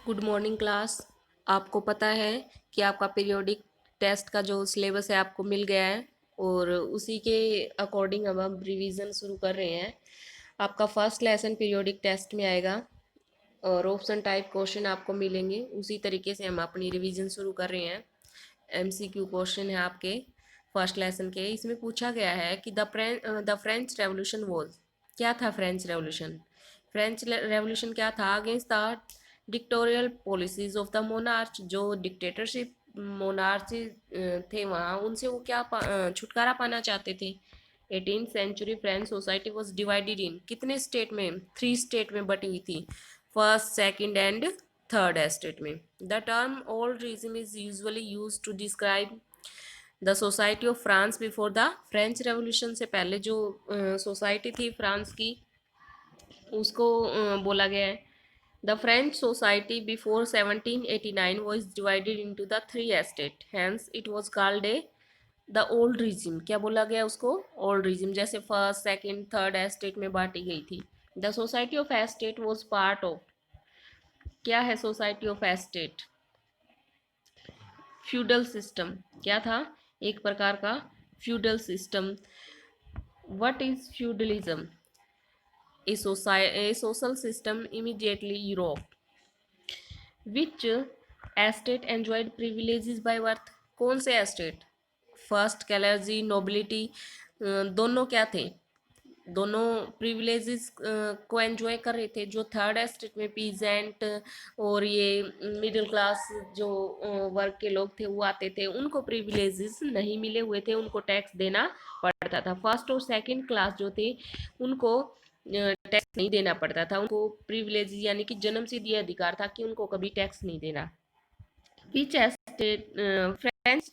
Good morning class. आपको पता है कि आपका पीरियोडिक टेस्ट का जो सिलेबस है आपको मिल गया है और उसी के अकॉर्डिंग अब हम रिवीजन शुरू कर रहे हैं। आपका फर्स्ट लेसन पीरियोडिक टेस्ट में आएगा और ऑप्शन टाइप क्वेश्चन आपको मिलेंगे। उसी तरीके से हम अपनी रिवीजन शुरू कर रहे हैं। एमसीक्यू क्वेश्चन है आपके फर्स्ट लेसन के। इसमें पूछा गया है कि द फ्रेंच रेवोल्यूशन वॉज, क्या था फ्रेंच रेवोल्यूशन? फ्रेंच रेवोल्यूशन क्या था? Against the dictatorial policies of the monarch. जो डिक्टेटरशिप मोनार्च थे वहाँ, उनसे वो क्या छुटकारा पाना चाहते थे। 18th century French society was divided in कितने स्टेट में? 3 स्टेट में बटी हुई थी, first second and third estate में। The term old regime is usually use to describe the society of France before the French revolution. से पहले जो सोसाइटी थी फ्रांस की, उसको बोला गया है। The French society before 1789 was divided into the 3 estate, hence it was called a the old regime. क्या बोला गया उसको? Old regime. जैसे फर्स्ट सेकंड थर्ड एस्टेट में बांटी गई थी। The society of estate was part of, क्या है society of estate? Feudal system. क्या था? एक प्रकार का feudal system. What is feudalism? A social system immediately Europe. Which estate enjoyed privileges by birth? कौन से एस्टेट? फर्स्ट कैलर्जी नोबिलिटी दोनों क्या थे? दोनों प्रिविलेजेस को एंजॉय कर रहे थे। जो थर्ड एस्टेट में पीजेंट और ये मिडिल क्लास जो वर्ग के लोग थे वो आते थे, उनको प्रिविलेजेस नहीं मिले हुए थे, उनको टैक्स देना पड़ता था। फर्स्ट और सेकंड क्लास जो थे उनको टैक्स नहीं देना पड़ता था। उनको प्रिविलेज यानी कि जन्म से दिया अधिकार था कि उनको कभी टैक्स नहीं देना। Which estate French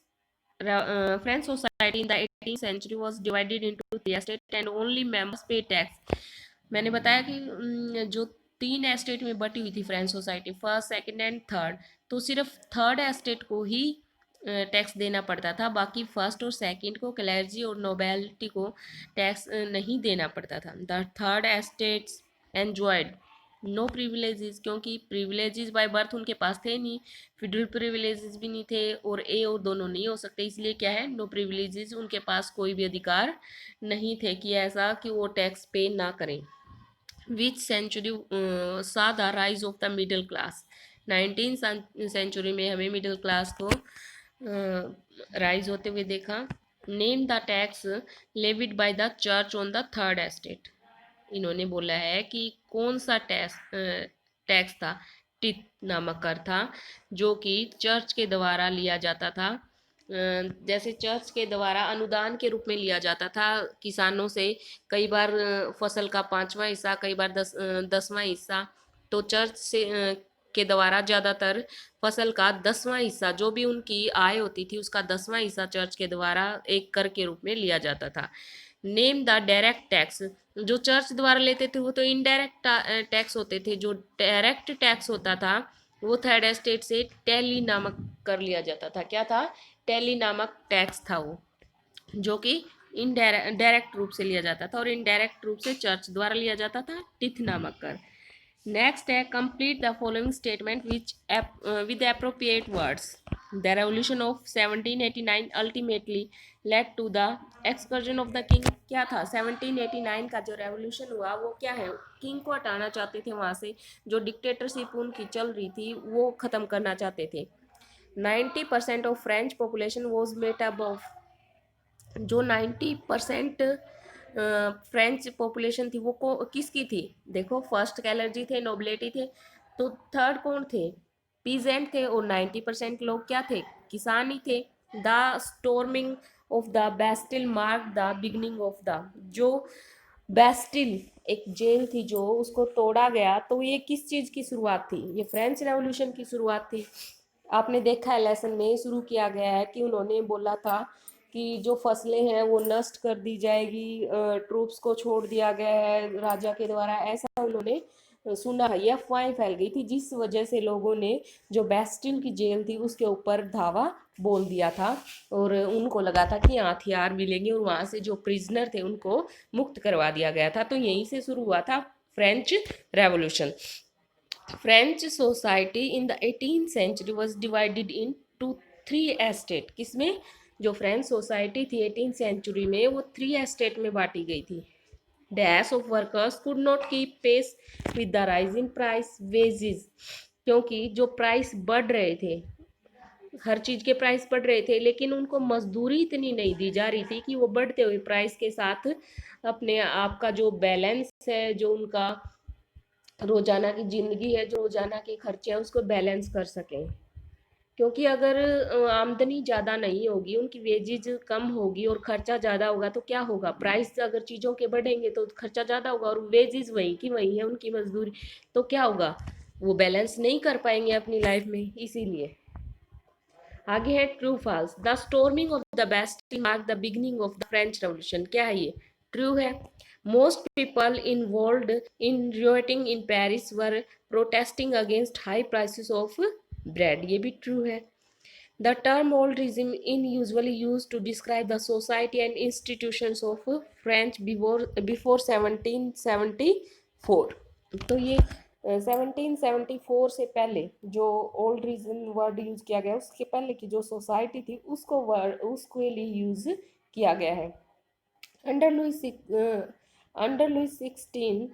French society in the 18th century was divided into 3 estates and only members pay tax। मैंने बताया कि जो 3 एस्टेट में बटी हुई थी French society, first second and third, तो सिर्फ थर्ड एस्टेट को ही टैक्स देना पड़ता था। बाकी फर्स्ट और सेकंड को, क्लर्जी और नोबेलिटी को टैक्स नहीं देना पड़ता था। The third estates enjoyed no privileges, क्योंकि प्रिविलेजेस बाय बर्थ उनके पास थे नहीं, फिडल प्रिविलेजेस भी नहीं थे और ए और दोनों नहीं हो सकते, इसलिए क्या है, नो प्रिविलेजेस। उनके पास कोई भी अधिकार नहीं थे कि ऐसा कि वो टैक्स पे ना करें। Which century saw the rise of the middle class? 19th century में हमें मिडिल क्लास को राइज होते हुए देखा। Name the tax levied by the church on the third estate. इन्होंने बोला है कि कौन सा टैक्स था? टिथ नामक कर था, जो कि चर्च के द्वारा लिया जाता था। जैसे चर्च के द्वारा अनुदान के रूप में लिया जाता था किसानों से, कई बार फसल का 5वां हिस्सा, कई बार 10वां हिस्सा। तो चर्च से के द्वारा ज़्यादातर फसल का 10वां हिस्सा, जो भी उनकी आय होती थी उसका 10वां हिस्सा चर्च के द्वारा एक कर के रूप में लिया जाता था। Name the direct tax. जो चर्च द्वारा लेते थे वो तो इनडायरेक्ट टैक्स होते थे। जो डायरेक्ट टैक्स होता था वो थर्ड एस्टेट से टैली नामक कर लिया जाता था। क्या था? टैली नामक टैक्स था वो, जो कि इनडायरेक्ट डायरेक्ट रूप से लिया जाता था और इनडायरेक्ट रूप से चर्च द्वारा लिया जाता था, टिथ नामक कर। नेक्स्ट है complete the following statement which with appropriate words. The revolution of 1789 ultimately led to the excursion of the king. क्या था 1789 का जो रेवोल्यूशन हुआ वो क्या है? किंग को हटाना चाहते थे वहाँ से, जो डिक्टेटरशिप उनकी चल रही थी वो ख़त्म करना चाहते थे। 90% of French population was made up of, जो 90% फ्रेंच पॉपुलेशन थी वो किसकी थी? देखो, फर्स्ट कैलर्जी थे, नोबिलिटी थे, तो थर्ड कौन थे? पीजेंट थे। और 90% लोग क्या थे? किसान ही थे। The storming of the Bastille mark the beginning of the, जो बेस्टिल एक जेल थी जो उसको तोड़ा गया, तो ये किस चीज़ की शुरुआत थी? ये फ्रेंच रेवोल्यूशन की शुरुआत थी। आपने देखा है लेसन में शुरू किया गया है कि उन्होंने बोला था कि जो फसलें हैं वो नष्ट कर दी जाएगी, ट्रूप्स को छोड़ दिया गया है राजा के द्वारा, ऐसा उन्होंने सुना है। यह अफवाहें फैल गई थी जिस वजह से लोगों ने जो बेस्टिल की जेल थी उसके ऊपर धावा बोल दिया था और उनको लगा था कि हथियार मिलेंगे और वहाँ से जो प्रिजनर थे उनको मुक्त करवा दिया गया था। तो यहीं से शुरू हुआ था French revolution. French society in the 18th century was divided into three estate. किसमें? जो फ्रेंच सोसाइटी थी 18th सेंचुरी में, वो थ्री एस्टेट में बांटी गई थी। Dash of workers could not keep pace with the rising price wages, क्योंकि जो प्राइस बढ़ रहे थे, हर चीज के प्राइस बढ़ रहे थे, लेकिन उनको मजदूरी इतनी नहीं दी जा रही थी कि वो बढ़ते हुए प्राइस के साथ अपने आप का जो बैलेंस है, जो उनका रोजाना की जिंदगी है, जो रोजाना के खर्चे हैं, उसको बैलेंस कर सकें। क्योंकि अगर आमदनी ज़्यादा नहीं होगी, उनकी वेजेज कम होगी और खर्चा ज़्यादा होगा, तो क्या होगा? प्राइस अगर चीज़ों के बढ़ेंगे तो खर्चा ज़्यादा होगा, और वेजेज वहीं की वहीं है, उनकी मजदूरी, तो क्या होगा? वो बैलेंस नहीं कर पाएंगे अपनी लाइफ में। इसीलिए आगे है true false. The storming of the Bastille mark the beginning of the French revolution. क्या है ये? ट्रू है। Most people involved in rioting in Paris were protesting against high prices of bread. ये भी ट्रू है। The term old regime is usually used to describe the society and institutions of French before 1774। तो ये 1774 से पहले जो old reason word use किया गया, उसके पहले की जो सोसाइटी थी उसको वर्ड उसके लिए यूज किया गया है। Under Louis under Louis 16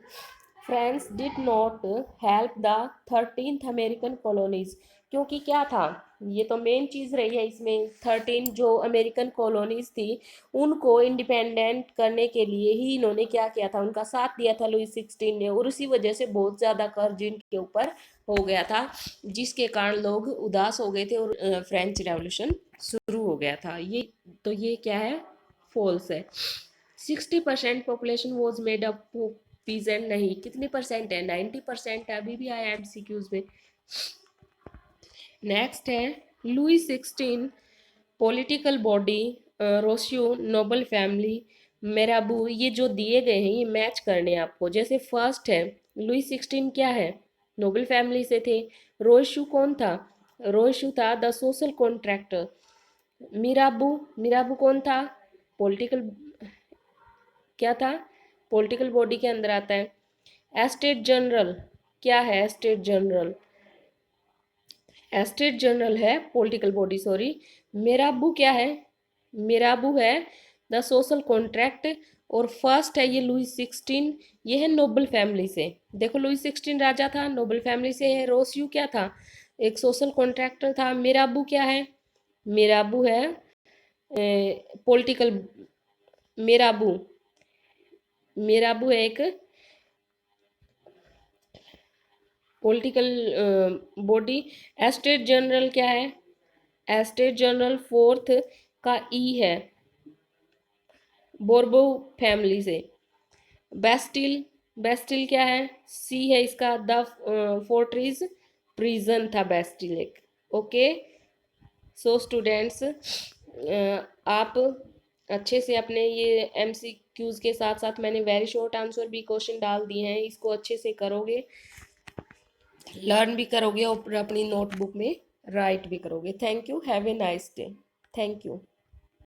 France did not help the 13th American colonies. क्योंकि क्या था, ये तो मेन चीज़ रही है इसमें, 13 जो अमेरिकन कॉलोनीज थी उनको इंडिपेंडेंट करने के लिए ही इन्होंने क्या किया था, उनका साथ दिया था लुइस 16 ने, और उसी वजह से बहुत ज़्यादा कर्ज इनके ऊपर हो गया था, जिसके कारण लोग उदास हो गए थे और फ्रेंच रेवोल्यूशन शुरू हो गया था। ये क्या है? फॉल्स है। 60% population was made up peasant. नहीं, कितने परसेंट है? 90% है, अभी भी आया एमसीक्यूज में। नेक्स्ट है Louis 16 political body, Rousseau, noble family, Mirabeau. ये जो दिए गए हैं ये मैच करने हैं आपको। जैसे फर्स्ट है लुई 16 क्या है? नोबल फैमिली से थे। रोशू कौन था? रोशू था द सोशल कॉन्ट्रैक्टर। मिराबू, मिराबू कौन था? पॉलिटिकल, क्या था? पॉलिटिकल बॉडी के अंदर आता है। एस्टेट जनरल क्या है? एस्टेट जनरल, एस्टेट जनरल है पॉलिटिकल बॉडी, सॉरी। मेराबू क्या है? मेराबू है द सोशल कॉन्ट्रैक्ट। और फर्स्ट है ये लुई 16, ये है नोबल फैमिली से। देखो लुई 16 राजा था, नोबल फैमिली से है। रोसियो क्या था? एक सोशल कॉन्ट्रैक्टर था। मेराबू क्या है? मेराबू है पॉलिटिकल, मेराबू, मेराबू है एक पॉलिटिकल बॉडी। एस्टेट जनरल क्या है? एस्टेट जनरल फोर्थ का ई है, बोर्बो फैमिली से। बेस्टिल, बेस्टिल क्या है? सी है इसका, द फोर्ट्रीज प्रिजन था बेस्टिल एक। ओके, सो स्टूडेंट्स, आप अच्छे से अपने ये एमसीक्यूज के साथ साथ मैंने वेरी शॉर्ट आंसर भी क्वेश्चन डाल दिए हैं, इसको अच्छे से करोगे, लर्न भी करोगे और अपनी नोटबुक में राइट भी करोगे। Thank you, have a nice day. Thank you.